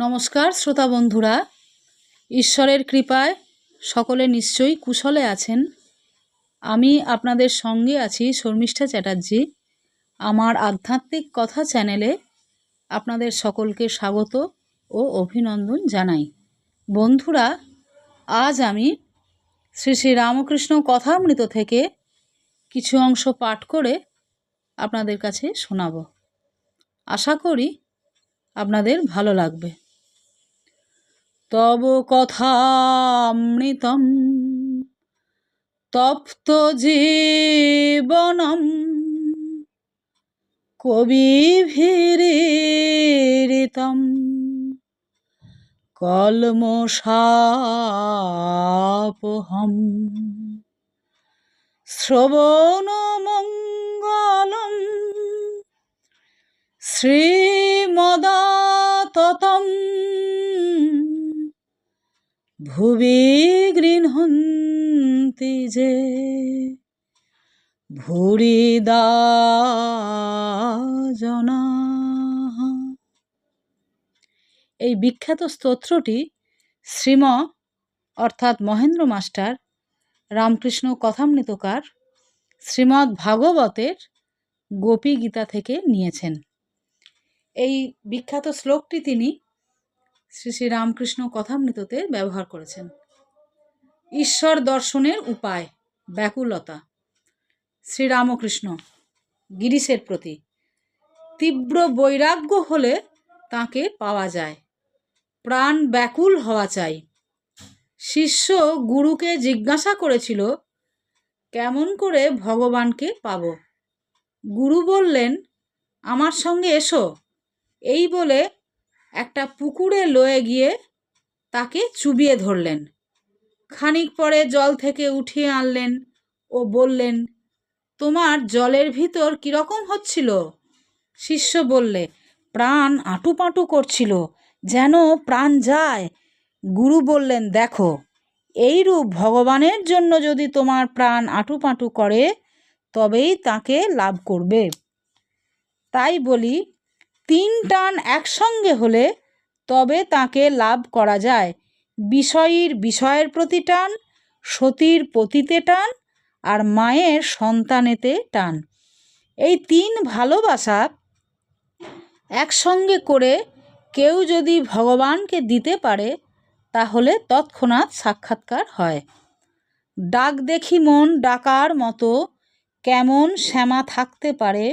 নমস্কার শ্রোতা বন্ধুরা, ঈশ্বরের কৃপায় সকলে নিশ্চয়ই কুশলে আছেন। আমি আপনাদের সঙ্গে আছি শর্মিষ্ঠা চ্যাটার্জি। আমার আধ্যাত্মিক কথা চ্যানেলে আপনাদের সকলকে স্বাগত ও অভিনন্দন জানাই। বন্ধুরা, আজ আমি শ্রী শ্রী রামকৃষ্ণ কথামৃত থেকে কিছু অংশ পাঠ করে আপনাদের কাছে শোনাব। আশা করি আপনাদের ভালো লাগবে। তব কথামৃতম তপ্ত জীবনম কবিভিরিতম কলমশাপহম শ্রবণমঙ্গলম শ্রীমদাততম ভুবি গৃহন্তি যে ভূরিদা জনাঃ। এই বিখ্যাত স্তোত্রটি শ্রীম অর্থাৎ মহেন্দ্র মাস্টার রামকৃষ্ণ কথামৃতকার শ্রীমদ্ ভাগবতের গোপী গীতা থেকে নিয়েছেন। এই বিখ্যাত শ্লোকটি তিনি শ্রী শ্রী রামকৃষ্ণ কথামৃততে ব্যবহার করেছেন। ঈশ্বর দর্শনের উপায়, ব্যাকুলতা। শ্রীরামকৃষ্ণ গিরিশের প্রতি তীব্র বৈরাগ্য হলে তাকে পাওয়া যায়। প্রাণ ব্যাকুল হওয়া চাই। শিষ্য গুরুকে জিজ্ঞাসা করেছিল, কেমন করে ভগবানকে পাব? গুরু বললেন, আমার সঙ্গে এসো। এই বলে একটা পুকুরে লয়ে গিয়ে তাকে চুবিয়ে ধরলেন। খানিক পরে জল থেকে উঠিয়ে আনলেন ও বললেন, তোমার জলের ভিতর কীরকম হচ্ছিল? শিষ্য বললে, প্রাণ আঁটুপাঁটু করছিল, যেন প্রাণ যায়। গুরু বললেন, দেখো, এইরূপ ভগবানের জন্য যদি তোমার প্রাণ আঁটুপাঁটু করে তবেই তাকে লাভ করবে। তাই বলি, 3 টান একসঙ্গে হলে তবে তাকে লাভ করা যায়। বিষয়ীর বিষয়ের প্রতি টান, সতীর পতিতে টান, আর মায়ের সন্তানেতে টান। এই 3 ভালোবাসা একসঙ্গে করে কেউ যদি ভগবানকে দিতে পারে তাহলে তৎক্ষণাৎ সাক্ষাৎকার হয়। ডাক দেখি মন ডাকার মতো কেমন শ্যামা থাকতে পারে,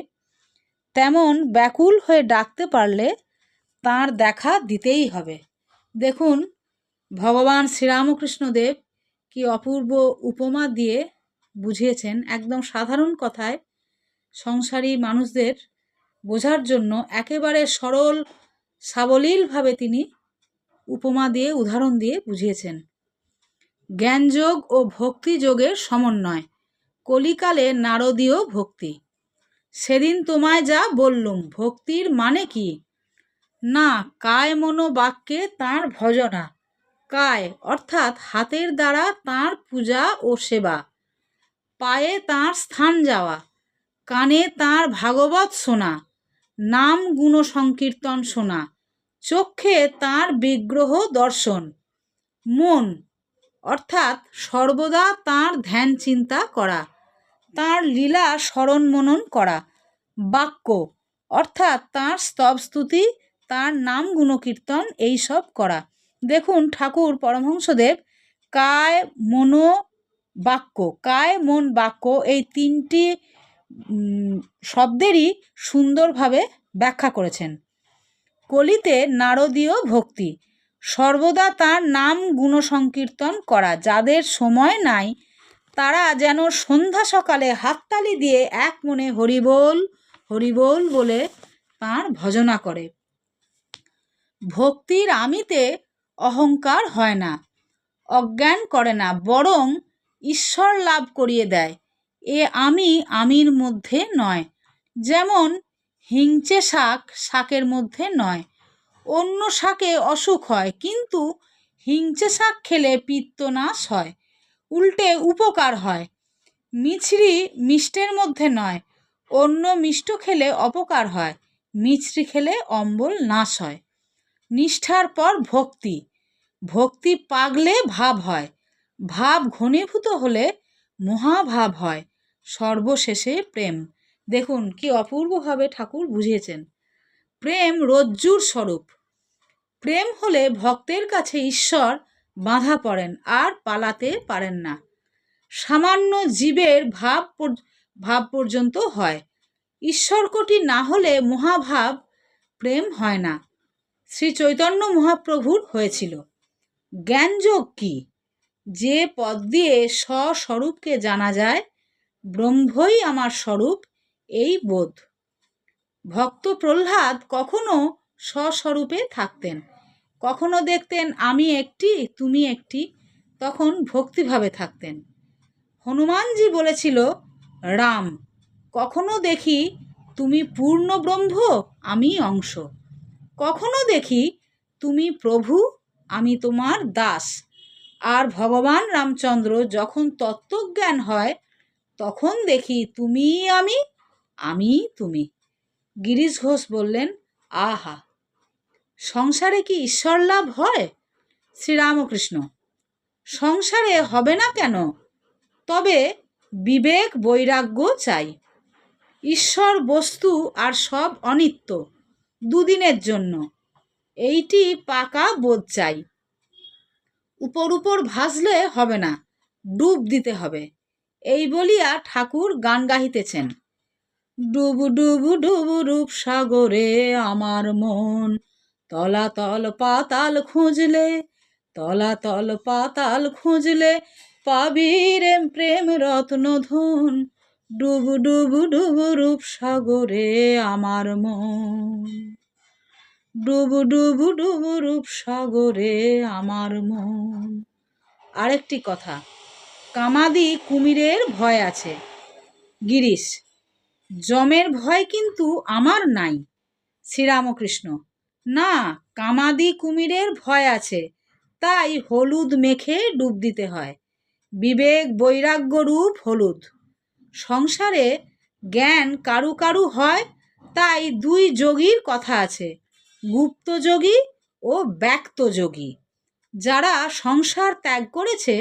তেমন ব্যাকুল হয়ে ডাকতে পারলে তাঁর দেখা দিতেই হবে। দেখুন, ভগবান শ্রীরামকৃষ্ণদেব কি অপূর্ব উপমা দিয়ে বুঝিয়েছেন। একদম সাধারণ কথায় সংসারী মানুষদের বোঝার জন্য একেবারে সরল সাবলীলভাবে তিনি উপমা দিয়ে, উদাহরণ দিয়ে বুঝিয়েছেন। জ্ঞানযোগ ও ভক্তিযোগের সমন্বয়, কলিকালে নারদীয় ভক্তি। সেদিন তোমায় যা বললুম, ভক্তির মানে কি? না কায় মনো বাক্যে তাঁর ভজনা। কায় অর্থাৎ হাতের দ্বারা তাঁর পূজা ও সেবা, পায়ে তাঁর স্থান যাওয়া, কানে তাঁর ভাগবত শোনা, নাম গুণ সংকীর্তন শোনা, চক্ষে তাঁর বিগ্রহ দর্শন। মন অর্থাৎ সর্বদা তাঁর ধ্যান চিন্তা করা, তাঁর লীলা স্মরণ মনন করা। বাক্য অর্থাৎ তাঁর স্তব স্তুতি, তাঁর নাম গুণকীর্তন এইসব করা। দেখুন, ঠাকুর পরমহংসদেব কায় মনো বাক্য, কায় মন বাক্য এই 3টি শব্দেরই সুন্দরভাবে ব্যাখ্যা করেছেন। কলিতে নারদীয় ভক্তি, সর্বদা তাঁর নাম গুণ সংকীর্তন করা। যাদের সময় নাই তারা যেন সন্ধ্যা সকালে হাততালি দিয়ে এক মনে হরিবোল হরিবোল বলে তাঁর ভজনা করে। ভক্তির আমিতে অহংকার হয় না, অজ্ঞান করে না, বরং ঈশ্বর লাভ করিয়ে দেয়। এ আমি আমির মধ্যে নয়। যেমন হিংচে শাক শাকের মধ্যে নয়। অন্য শাকে অসুখ হয়, কিন্তু হিংচে শাক খেলে পিত্তনাশ হয়, উল্টে উপকার হয়। মিছরি মিষ্টের মধ্যে নয়। অন্য মিষ্ট খেলে অপকার হয়, মিছরি খেলে অম্বল নাশ হয়। নিষ্ঠার পর ভক্তি, ভক্তি পাগলে ভাব হয়, ভাব ঘনীভূত হলে মহাভাব হয়, সর্বশেষে প্রেম। দেখুন কি অপূর্বভাবে ঠাকুর বুঝিয়েছেন। প্রেম রজ্জুর স্বরূপ। প্রেম হলে ভক্তের কাছে ঈশ্বর বাঁধা পড়েন আর পালাতে পারেন না। সামান্য জীবের ভাব পর্যন্ত হয়। ঈশ্বরকোটি না হলে মহাভাব প্রেম হয় না। শ্রী চৈতন্য মহাপ্রভুর হয়েছিল। জ্ঞানযোগ কি? যে পদ দিয়ে স্বস্বরূপকে জানা যায়, ব্রহ্মই আমার স্বরূপ, এই বোধ। ভক্ত প্রহ্লাদ কখনো স্বস্বরূপে থাকতেন, কখনো দেখতেন আমি একটি তুমি একটি, তখন ভক্তিভাবে থাকতেন। হনুমানজি বলেছিল রাম, কখনো দেখি তুমি পূর্ণ ব্রহ্ম, আমি অংশ, কখনো দেখি তুমি প্রভু, আমি তোমার দাস। আর ভগবান রামচন্দ্র যখন তত্ত্বজ্ঞান হয়, তখন দেখি তুমি আমি, আমি তুমি। গিরিশ ঘোষ বললেন আহা, সংসারে কি ঈশ্বর লাভ হয়? শ্রীরামকৃষ্ণ, সংসারে হবে না কেন? তবে বিবেক বৈরাগ্য চাই। ঈশ্বর বস্তু আর সব অনিত্য, দুদিনের জন্য, এইটি পাকা বোধ চাই। উপর উপর ভাসলে হবে না, ডুব দিতে হবে। এই বলিয়া ঠাকুর গান গাহিতেছেন। ডুবু ডুবু ডুবু রূপ সাগরে আমার মন, তলাতল পাতাল খুঁজলে, তলাতল পাতাল খুঁজলে, পাবি রে প্রেম রত্ন ধন। ডুবু ডুবু ডুবু রূপ সাগরে আমার মন, ডুবু ডুবু ডুবু রূপ সাগরে আমার মন। আরেকটি কথা, কামাদি কুমিরের ভয় আছে। গিরিশ, যমের ভয় কিন্তু আমার নাই। শ্রীরামকৃষ্ণ, না, কামাদি কুমিরের ভয় আছে, তাই হলুদ মেখে ডুব দিতে হয়। বিবেক বৈরাগ্য রূপ হলুদ। সংসারে জ্ঞান কারু কারু হয়, তাই দুই যোগীর কথা আছে, গুপ্ত যোগী ও ব্যক্ত যোগী। যারা সংসার ত্যাগ করেছে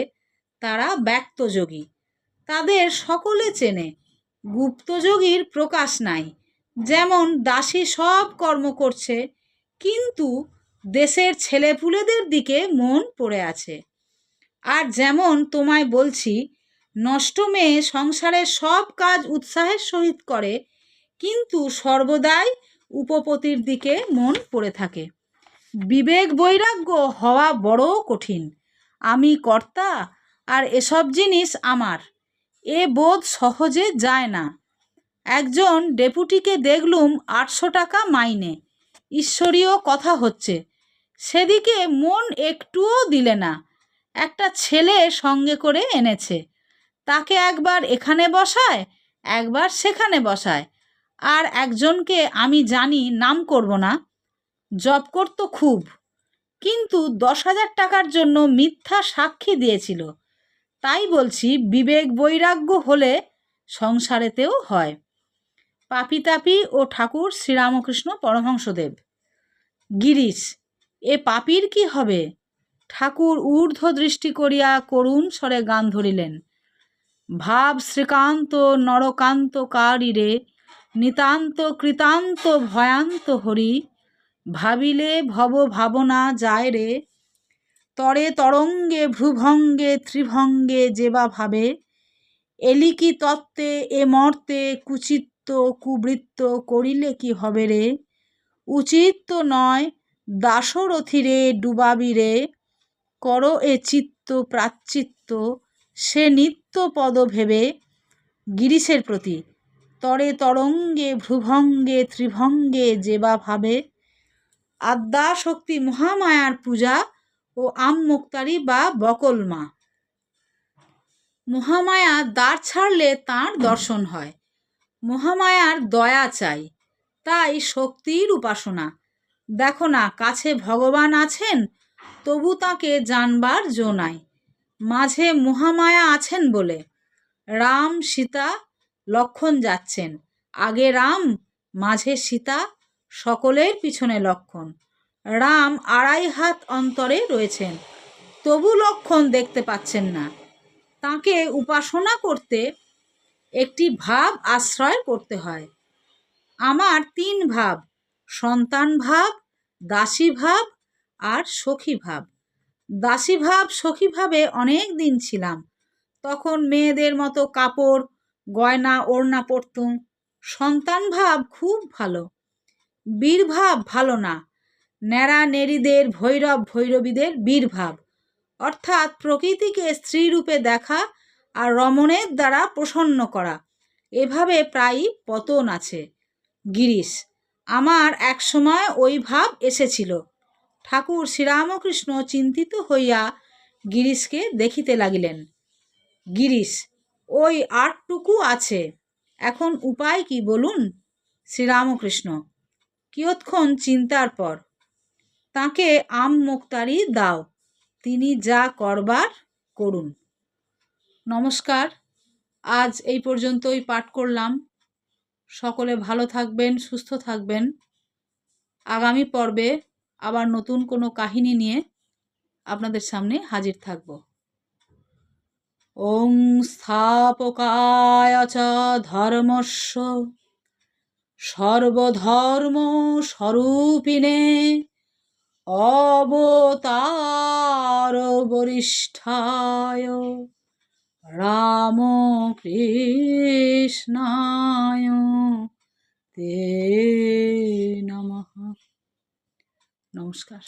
তারা ব্যক্ত যোগী, তাদের সকলে চেনে। গুপ্তযোগীর প্রকাশ নাই, যেমন দাসী সব কর্ম করছে, কিন্তু দেশের ছেলেপুলেদের দিকে মন পড়ে আছে। আর যেমন তোমায় বলছি, নষ্ট মেয়ে সংসারের সব কাজ উৎসাহের সহিত করে, কিন্তু সর্বদাই উপপতির দিকে মন পড়ে থাকে। বিবেক বৈরাগ্য হওয়া বড় কঠিন। আমি কর্তা আর এসব জিনিস আমার, এ বোধ সহজে যায় না। একজন ডেপুটিকে দেখলুম 800 টাকা মাইনে, ঈশ্বরীয় কথা হচ্ছে, সেদিকে মন একটুও দিলে না। একটা ছেলে সঙ্গে করে এনেছে, তাকে একবার এখানে বসায়, একবার সেখানে বসায়। আর একজনকে আমি জানি, নাম করব না, জব করত খুব, কিন্তু 10,000 টাকার জন্য মিথ্যা সাক্ষী দিয়েছিল। তাই বলছি, বিবেক বৈরাগ্য হলে সংসারেতেও হয়। পাপি ও ঠাকুর শ্রীরামকৃষ্ণ পরমহংসদেব। গিরিশ, এ পাপীর কি হবে? ঠাকুর ঊর্ধ্ব দৃষ্টি করিয়া করুণ স্বরে গান ধরিলেন। ভাব শ্রীকান্ত নরকান্ত কারিরে, নিতান্ত কৃতান্ত ভয়ান্ত হরি, ভাবিলে ভব ভাবনা যায় রে, তরে তরঙ্গে ভ্রুভঙ্গে ত্রিভঙ্গে যেবা ভাবে, এলিকি তত্ত্বে এ মর্তে কুচিত্ত কুবৃত্ত করিলে কি হবে রে, উচিত তো নয় দাসরথিরে ডুবাবিরে, কর এ চিত্ত প্রাচ্চিত্ত সে নিত্য পদ ভেবে। গিরিশের প্রতি, তরে তরঙ্গে ভ্রুভঙ্গে ত্রিভঙ্গে যেবা ভাবে, আদ্যাশক্তি মহামায়ার পূজা ও আমমুক্তারি বা বকলমা। মহামায়া দ্বার ছাড়লে তাঁর দর্শন হয়। মহামায়ার দয়া চাই, তাই শক্তির উপাসনা। দেখো না, কাছে ভগবান আছেন, তবু তাকে জানবার জো নাই। মাঝে মহামায়া আছেন বলে রাম সীতা লক্ষ্মণ যাচ্ছেন, আগে রাম মাঝে সীতা, সকলের পিছনে লক্ষ্মণ। রাম 2.5 হাত অন্তরে রয়েছেন, তবু লক্ষণ দেখতে পাচ্ছেন না। তাকে উপাসনা করতে একটি ভাব আশ্রয় করতে হয়। আমার 3 ভাব, সন্তান ভাব, দাসী ভাব আর সখী ভাব। দাসী ভাব সখী ভাবে অনেক দিন ছিলাম, তখন মেয়েদের মতো কাপড় গয়না ওড়না পরতুম। সন্তান ভাব খুব ভালো, বীর ভাব ভালো না, ন্যাড়া নেড়িদের ভৈরব ভৈরবীদের বীর ভাব, অর্থাৎ প্রকৃতিকে স্ত্রী রূপে দেখা আর রমণের দ্বারা প্রসন্ন করা, এভাবে প্রায়ই পতন আছে। গিরিশ: আমার এক সময় ওই ভাব এসেছিল। ঠাকুর শ্রীরামকৃষ্ণ চিন্তিত হইয়া গিরিশকে দেখিতে লাগিলেন। গিরিশ: ওই আটটুকু আছে, এখন উপায় কি বলুন? শ্রীরামকৃষ্ণ কিয়ৎক্ষণ চিন্তার পর: তাকে আম মুক্তারি দাও, তিনি যা করবার করুন। নমস্কার, আজ এই পর্যন্তই পাঠ করলাম। সকলে ভালো থাকবেন, সুস্থ থাকবেন। আগামী পর্বে আবার নতুন কোনো কাহিনী নিয়ে আপনাদের সামনে হাজির থাকব। ওং স্থাপকায় চ ধর্মস্য সর্বধর্ম স্বরূপিণে অবতার বরিষ্ঠায় রামকৃষ্ণায় তে নমঃ। নমস্কার।